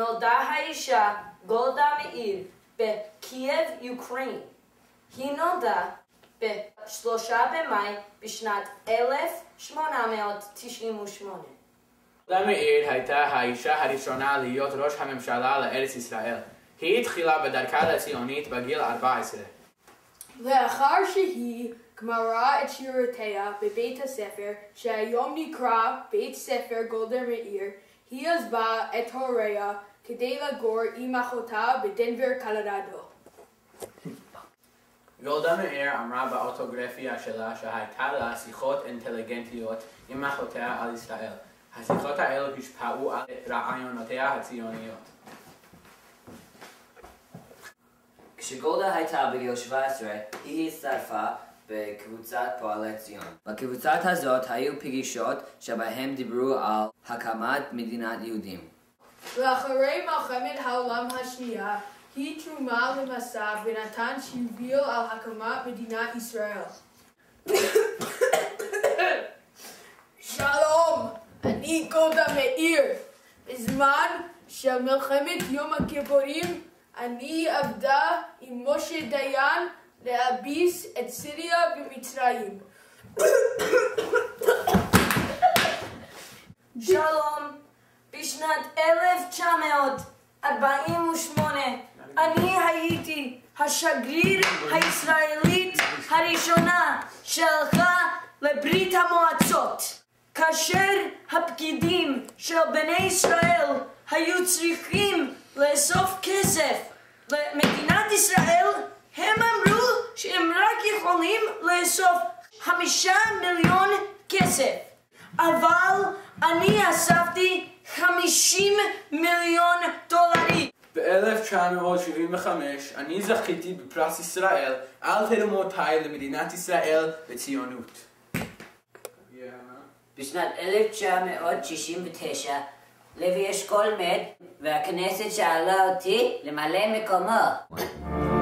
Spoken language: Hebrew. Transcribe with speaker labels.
Speaker 1: נולדה האישה גולדה מאיר בקייב, אוקראין. היא נולדה ב-3 במאי בשנת 1898.
Speaker 2: גולדה מאיר הייתה האישה הראשונה להיות ראש הממשלה לארץ ישראל. היא התחילה בדרכה הציונית בגיל 14.
Speaker 3: לאחר שהיא גמרה את שירותיה בבית הספר, שהיום נקרא בית ספר גולדה מאיר, היא עזבה את הוריה כדי לגור עם אחותה בדנבר, קולורדו.
Speaker 2: גולדה מאיר אמרה באוטוגרפיה שלה שהייתה לה שיחות אינטליגנטיות עם אחותיה על ישראל. השיחות האלו השפעו על רעיונותיה הציוניות.
Speaker 4: כשגולדה הייתה בגיל 17, היא הצטרפה בקבוצת פועלי ציון. בקבוצת הזאת היו פגישות שבהם דיברו על הקמת מדינת יהודים.
Speaker 3: לאחרי מלחמת העולם השנייה, היא תרומה למסע ונתן שהוביל על הקמת מדינת ישראל. שלום, אני גולדה מאיר. בזמן של מלחמת יום הכיפורים, אני עבדה עם משה דיין להביס את סיריה ומצרים.
Speaker 1: שלום, בשנת 1948 אני הייתי השגריר הישראלית הראשונה שהלכה לברית המועצות. כאשר הפקידים של בני ישראל היו צריכים לאסוף כסף למדינת ישראל, הם אמרו שהם רק יכולים לאסוף 5 מיליון כסף. אבל אני אספתי 50 מיליון דולרים.
Speaker 2: ב-1975 אני זכיתי בפרס ישראל על תרומותיי למדינת ישראל וציונות.
Speaker 4: בשנת 1969 לוי אשכול מת והכנסת שאלה אותי למלא מקומו.